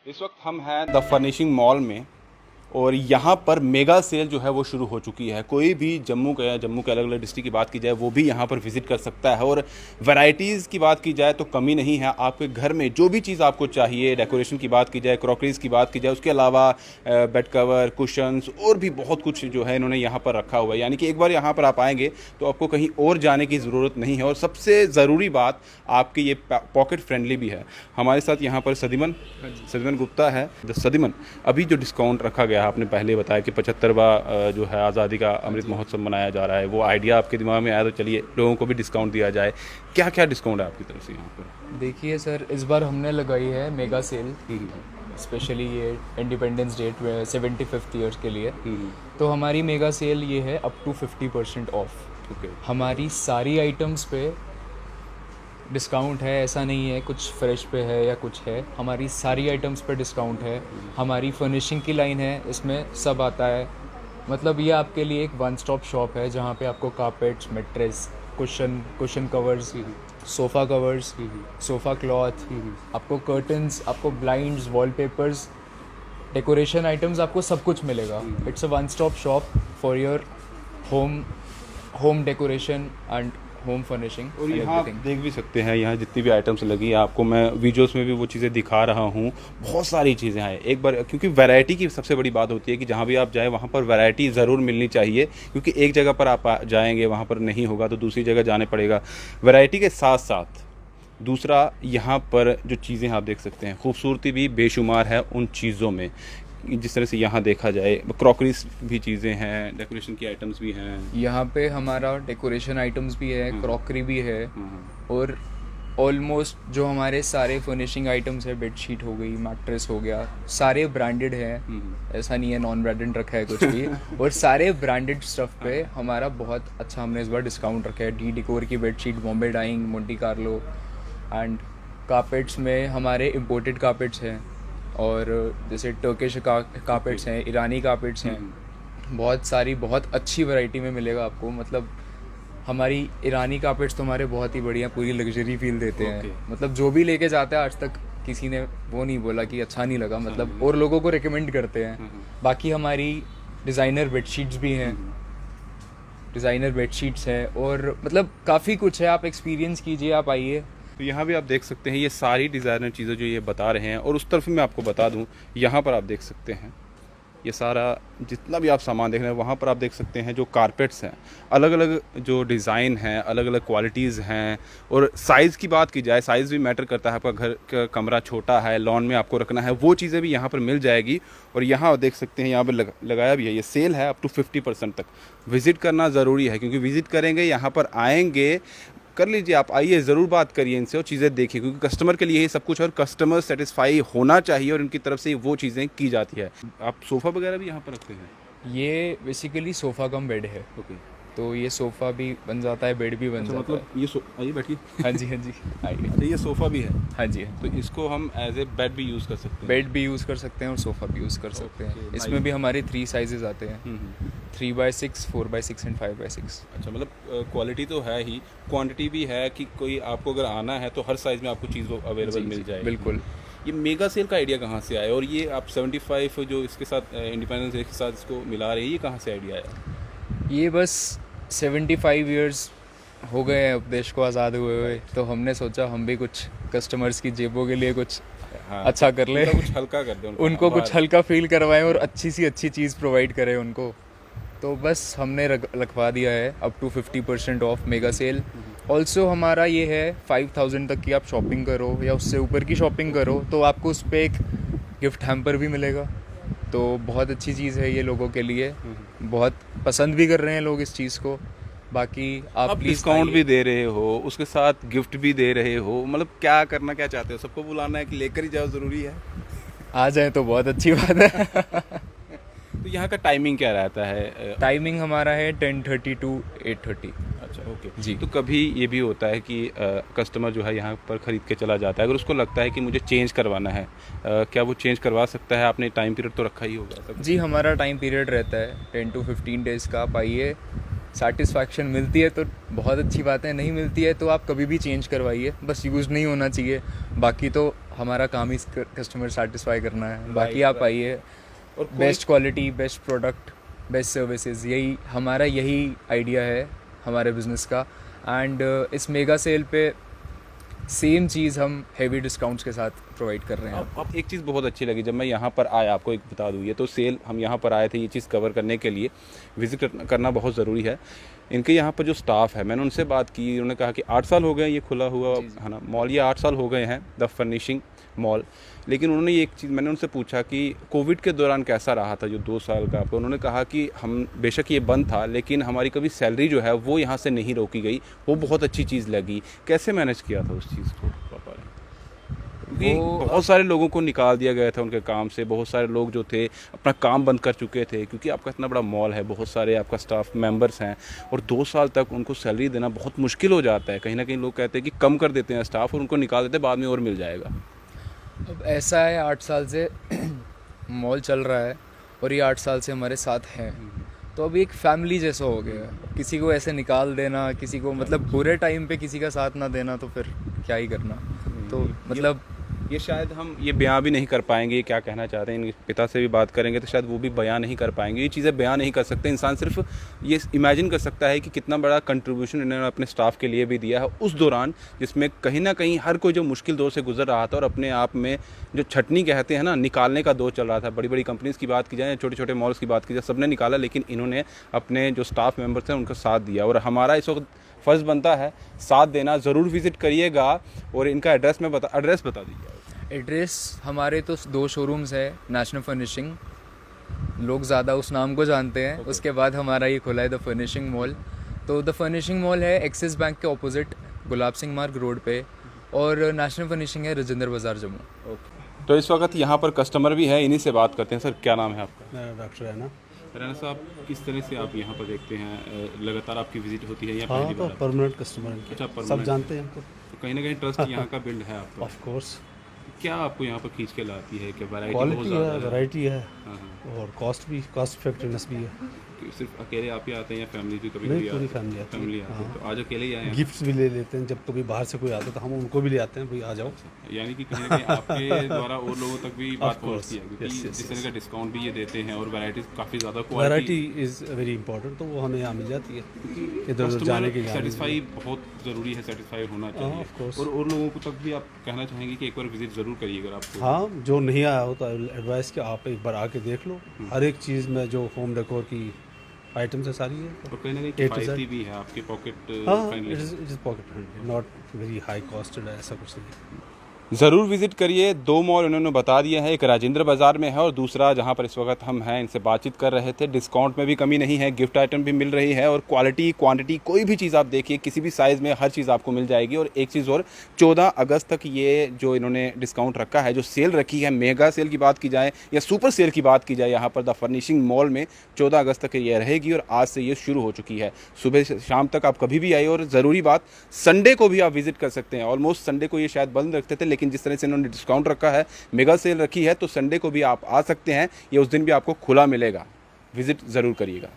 इस वक्त हम हैं द फर्निशिंग मॉल में और यहाँ पर मेगा सेल जो है वो शुरू हो चुकी है। कोई भी जम्मू के अलग अलग डिस्ट्रिक्ट की बात की जाए वो भी यहाँ पर विज़िट कर सकता है। और वैरायटीज़ की बात की जाए तो कमी नहीं है। आपके घर में जो भी चीज़ आपको चाहिए, डेकोरेशन की बात की जाए, क्रॉकरीज़ की बात की जाए, उसके अलावा बेड कवर, कुशन्स और भी बहुत कुछ जो है इन्होंने यहाँ पर रखा हुआ है। यानी कि एक बार यहाँ पर आप आएंगे तो आपको कहीं और जाने की ज़रूरत नहीं है। और सबसे ज़रूरी बात, आपके ये पॉकेट फ्रेंडली भी है। हमारे साथ यहाँ पर सदीमन गुप्ता है। सदीमन, अभी जो डिस्काउंट रखा गया, आपने पहले बताया कि 75वां जो है आज़ादी का अमृत महोत्सव मनाया जा रहा है, वो आइडिया आपके दिमाग में आया तो चलिए लोगों को भी डिस्काउंट दिया जाए। क्या क्या डिस्काउंट है आपकी तरफ से यहाँ पर? देखिए सर, इस बार हमने लगाई है मेगा सेल, स्पेशली ये इंडिपेंडेंस डे 75th ईयर के लिए। तो हमारी मेगा सेल ये है अप टू 50% ऑफ। हमारी सारी आइटम्स पे डिस्काउंट है, ऐसा नहीं है कुछ फ्रेश पे है या कुछ है, हमारी सारी आइटम्स पे डिस्काउंट है। हमारी फर्निशिंग की लाइन है, इसमें सब आता है। मतलब ये आपके लिए एक वन स्टॉप शॉप है जहाँ पे आपको carpets, mattress, cushion covers, sofa covers, sofa cloth, आपको कर्टन्स, आपको ब्लाइंड्स, वॉलपेपर्स, डेकोरेशन आइटम्स, आपको सब कुछ मिलेगा। It's a one stop shop for your home decoration and home furnishing. और यहाँ आप देख भी सकते हैं, यहाँ जितनी भी आइटम्स लगी हैं, आपको मैं वीडियोस में भी वो चीज़ें दिखा रहा हूँ। बहुत सारी चीज़ें हैं एक बार, क्योंकि वैरायटी की सबसे बड़ी बात होती है कि जहाँ भी आप जाएँ वहाँ पर वैरायटी ज़रूर मिलनी चाहिए। क्योंकि एक जगह पर आप जाएंगे, वहाँ पर नहीं होगा तो दूसरी जगह जाने पड़ेगा। वैरायटी के साथ साथ दूसरा, यहाँ पर जो चीज़ें आप देख सकते हैं, खूबसूरती भी बेशुमार है उन चीज़ों में। जिस तरह से यहाँ देखा जाए, क्रॉकरीज भी चीज़ें हैं, डेकोरेशन की आइटम्स भी हैं। यहाँ पे हमारा डेकोरेशन आइटम्स भी है, क्रॉकरी भी है, और ऑलमोस्ट जो हमारे सारे फर्निशिंग आइटम्स है, बेडशीट हो गई, मैट्रेस हो गया, सारे ब्रांडेड हैं। ऐसा नहीं है नॉन ब्रांडेड रखा है कुछ भी। और सारे ब्रांडेड स्टफ पे हमारा बहुत अच्छा, हमने इस बार डिस्काउंट रखा है। डी डिकोर की bedsheet, Bombay dyeing, Monte Carlo, and carpets में हमारे इम्पोर्टेड कारपेट्स हैं, और जैसे टर्किश कारपेट्स हैं, ईरानी कारपेट्स हैं। बहुत सारी, बहुत अच्छी वैरायटी में मिलेगा आपको। मतलब हमारी ईरानी कारपेट्स तो हमारे बहुत ही बढ़िया, पूरी लग्जरी फील देते हैं। मतलब जो भी लेके जाता है, आज तक किसी ने वो नहीं बोला कि अच्छा नहीं लगा, मतलब और लोगों को रिकमेंड करते हैं। बाकी हमारी डिज़ाइनर बेडशीट्स भी हैं, डिज़ाइनर बेडशीट्स हैं, और मतलब काफ़ी कुछ है। आप एक्सपीरियंस कीजिए, आप आइए। तो यहाँ भी आप देख सकते हैं ये सारी डिज़ाइनर चीज़ें जो ये बता रहे हैं। और उस तरफ मैं आपको बता दूँ, यहाँ पर आप देख सकते हैं ये सारा जितना भी आप सामान देख रहे हैं, वहाँ पर आप देख सकते हैं जो कारपेट्स हैं, अलग अलग जो डिज़ाइन हैं, अलग अलग क्वालिटीज़ हैं। और साइज़ की बात की जाए, साइज़ भी मैटर करता है। आपका घर का कमरा छोटा है, लॉन में आपको रखना है, वो चीज़ें भी यहाँ पर मिल जाएगी। और यहाँ देख सकते हैं, यहाँ पर लगाया भी है, ये सेल है अप टू 50% तक। विज़िट करना ज़रूरी है, क्योंकि विज़िट करेंगे, यहाँ पर आएँगे, कर लीजिए, आप आइए, ज़रूर बात करिए इनसे और चीज़ें देखिए, क्योंकि कस्टमर के लिए ही सब कुछ, और कस्टमर सेटिस्फाई होना चाहिए और इनकी तरफ से वो चीज़ें की जाती है। आप सोफ़ा वगैरह भी यहाँ पर रखते हैं? ये बेसिकली सोफ़ा कम बेड है। तो ये सोफ़ा भी बन जाता है, बेड भी बन जाता मतलब है। ये आइए बैठिए। हाँ जी, हाँ जी, आइए। अच्छा, ये सोफ़ा भी है? हाँ जी। तो इसको हम एज ए बेड भी यूज़ कर सकते हैं? बेड भी यूज़ कर सकते हैं और सोफ़ा भी यूज़ कर सकते हैं। इसमें भी हमारे 3 साइजेस आते हैं, 3x6, 4x6 एंड 5x6। अच्छा, मतलब क्वालिटी तो है ही, क्वांटिटी भी है कि कोई आपको अगर आना है तो हर साइज़ में आपको चीज़ अवेलेबल मिल जाएगी। बिल्कुल। ये मेगा सेल का आइडिया कहाँ से आया, और ये आप 75 जो इसके साथ इंडिपेंडेंस डे के साथ इसको मिला रहे हैं, ये कहाँ से आइडिया आया? ये बस 75 ईयर्स हो गए हैं देश को आज़ाद हुए, तो हमने सोचा हम भी कुछ कस्टमर्स की जेबों के लिए कुछ अच्छा कर ले, कुछ हल्का कर दे, उनको कुछ हल्का फील करवाएं और अच्छी सी अच्छी चीज़ प्रोवाइड करें उनको। तो बस हमने रखवा दिया है up to 50% off mega sale. Also हमारा ये है 5000 तक की आप शॉपिंग करो या उससे ऊपर की शॉपिंग करो तो आपको उस पर एक गिफ्ट हैम्पर भी मिलेगा। तो बहुत अच्छी चीज़ है ये लोगों के लिए, बहुत पसंद भी कर रहे हैं लोग इस चीज़ को। बाकी आप डिस्काउंट भी दे रहे हो, उसके साथ गिफ्ट भी दे रहे हो, मतलब क्या करना क्या चाहते हो? सबको बुलाना है कि लेकर ही जाओ, ज़रूरी है? आ जाए तो बहुत अच्छी बात है। तो यहाँ का टाइमिंग क्या रहता है? टाइमिंग हमारा है 10:30 to 8:30। अच्छा, ओके जी। तो कभी ये भी होता है कि कस्टमर जो है यहाँ पर ख़रीद के चला जाता है, अगर उसको लगता है कि मुझे चेंज करवाना है, क्या वो चेंज करवा सकता है? आपने टाइम पीरियड तो रखा ही होगा? जी, हमारा टाइम पीरियड रहता है 10 to 15 डेज़ का। आप आइए, सेटिस्फैक्शन मिलती है तो बहुत अच्छी बात है, नहीं मिलती है तो आप कभी भी चेंज करवाइए, बस यूज़ नहीं होना चाहिए। बाकी तो हमारा काम ही कस्टमर सेटिस्फाई करना है, बाकी आप आइए। और best quality, best product, best services, यही आइडिया है हमारे बिज़नेस का। एंड इस मेगा सेल पे सेम चीज़ हम हेवी डिस्काउंट्स के साथ प्रोवाइड कर रहे हैं। अब एक चीज़ बहुत अच्छी लगी जब मैं यहाँ पर आया, आपको एक बता दूँ, ये तो सेल हम यहाँ पर आए थे ये चीज़ कवर करने के लिए, विजिट करना बहुत ज़रूरी है। इनके यहाँ पर जो स्टाफ है, मैंने उनसे बात की, उन्होंने कहा कि 8 साल हो गए ये खुला हुआ है ना मॉल, ये 8 साल हो गए हैं द फर्निशिंग मॉल। लेकिन उन्होंने ये एक चीज़, मैंने उनसे पूछा कि कोविड के दौरान कैसा रहा था जो 2 साल का आपको, उन्होंने कहा कि हम बेशक ये बंद था लेकिन हमारी कभी सैलरी जो है वो यहाँ से नहीं रोकी गई, वो बहुत अच्छी चीज़ लगी। कैसे मैनेज किया था उस चीज़ को पापा ने? क्योंकि बहुत सारे लोगों को निकाल दिया गया था उनके काम से, बहुत सारे लोग जो थे अपना काम बंद कर चुके थे, क्योंकि आपका इतना बड़ा मॉल है, बहुत सारे आपका स्टाफ मेंबर्स हैं और 2 साल तक उनको सैलरी देना बहुत मुश्किल हो जाता है। कहीं ना कहीं लोग कहते हैं कि कम कर देते हैं स्टाफ और उनको निकाल देते हैं, बाद में और मिल जाएगा। अब ऐसा है, 8 साल से मॉल चल रहा है और ये 8 साल से हमारे साथ है, तो अभी एक फैमिली जैसा हो गया है। किसी को ऐसे निकाल देना, किसी को मतलब बुरे टाइम पे किसी का साथ ना देना, तो फिर क्या ही करना। तो मतलब ये शायद हम ये बयां भी नहीं कर पाएंगे ये क्या कहना चाहते हैं, इनके पिता से भी बात करेंगे तो शायद वो भी बयां नहीं कर पाएंगे, ये चीज़ें बयां नहीं कर सकते। इंसान सिर्फ ये इमेजिन कर सकता है कि कितना बड़ा कंट्रीब्यूशन इन्होंने अपने स्टाफ के लिए भी दिया है उस दौरान, जिसमें कहीं ना कहीं हर कोई जो मुश्किल दौर से गुजर रहा था और अपने आप में जो छटनी कहते हैं ना, निकालने का दौर चल रहा था। बड़ी बड़ी कंपनीज़ की बात की जाए, छोटे छोटे मॉल्स की बात की जाए, सबने निकाला, लेकिन इन्होंने अपने जो स्टाफ मेम्बर्स हैं उनका साथ दिया। और हमारा इस वक्त फ़र्ज़ बनता है साथ देना। ज़रूर विज़िट करिएगा और इनका एड्रेस बता दीजिए। एड्रेस हमारे तो 2 शोरूम्स है, नेशनल फर्निशिंग, लोग ज़्यादा उस नाम को जानते हैं। उसके बाद हमारा ये खुला है द फर्निशिंग मॉल। तो द फर्निशिंग मॉल है एक्सिस बैंक के ऑपोजिट गुलाब सिंह मार्ग रोड पे, और नेशनल फर्निशिंग है राजेंद्र बाज़ार जम्मू। तो इस वक्त यहाँ पर कस्टमर भी है, इन्हीं से बात करते हैं। सर क्या नाम है आपका? मेरा डॉक्टर है ना। राणा साहब, किस तरह से आप यहाँ पर देखते हैं, लगातार आपकी विजिट होती है या हाँ, पहली तो बार? परमानेंट कस्टमर हैं, अच्छा, सब permanent। जानते हैं हमको। तो कहीं ना कहीं ट्रस्ट यहाँ का बिल्ड है आपका। ऑफ कोर्स क्या आपको यहाँ पर खींच के लाती है? क्या वैरायटी बहुत क्वालिटी ज़्यादा है, है? वैरायटी है हाँ, हाँ। और कॉस्ट इफेक्टिवनेस भी है। कि सिर्फ अकेले आप ही आते हैं या फैमिली भी कभी नहीं, कभी पूरी आती है? फैमिली आती है। फैमिली आती है। तो आज अकेले ही आए हैं? गिफ्ट्स भी ले लेते हैं, जब कभी बाहर से कोई आता है तो हम उनको भी ले आते हैं, भाई आ जाओ। यानी कि कहीं ना कहीं आपके द्वारा और लोगों तक भी बात Of course, पहुँचती है, क्योंकि yes, yes, जिस तरह का डिस्काउंट भी ये देते हैं और वैरायटीज काफ़ी ज़्यादा वैरायटी इज़ वेरी इंपॉर्टेंट, तो वो हमें यहाँ मिल जाती है इधर उधर जाने के लिए। सेटिस्फाई बहुत ज़रूरी है, सेटिस्फाई होना चाहिए। of course। और लोगों को तक भी आप कहना चाहेंगे कि एक बार विजिट ज़रूर करिए अगर आपको। हाँ, जो नहीं आया हो तो एडवाइस कि आप एक बार आके देख लो। हर एक चीज़ में जो होम डेकोर की आइटम्स है सारी है। और कहीं ना कहीं A to Z। किफ़ायती भी है, आपके पॉकेट हाँ, friendly. It is pocket friendly, not very high costed, ऐसा कुछ नहीं। ज़रूर विजिट करिए। 2 मॉल उन्होंने बता दिए हैं, एक राजेंद्र बाज़ार में है और दूसरा जहां पर इस वक्त हम हैं, इनसे बातचीत कर रहे थे। डिस्काउंट में भी कमी नहीं है, गिफ्ट आइटम भी मिल रही है और क्वालिटी क्वांटिटी कोई भी चीज़ आप देखिए, किसी भी साइज़ में हर चीज़ आपको मिल जाएगी। और एक चीज़ और, 14 अगस्त तक ये जो इन्होंने डिस्काउंट रखा है, जो सेल रखी है, मेगा सेल की बात की जाए या सुपर सेल की बात की जाए, यहाँ पर द फर्निशिंग मॉल में 14 अगस्त तक ये रहेगी और आज से ये शुरू हो चुकी है। सुबह से शाम तक आप कभी भी आइए। और ज़रूरी बात, संडे को भी आप विजिट कर सकते हैं। ऑलमोस्ट संडे को ये शायद बंद रखते थे, लेकिन जिस तरह से इन्होंने डिस्काउंट रखा है, मेगा सेल रखी है, तो संडे को भी आप आ सकते हैं, ये उस दिन भी आपको खुला मिलेगा। विजिट ज़रूर करिएगा।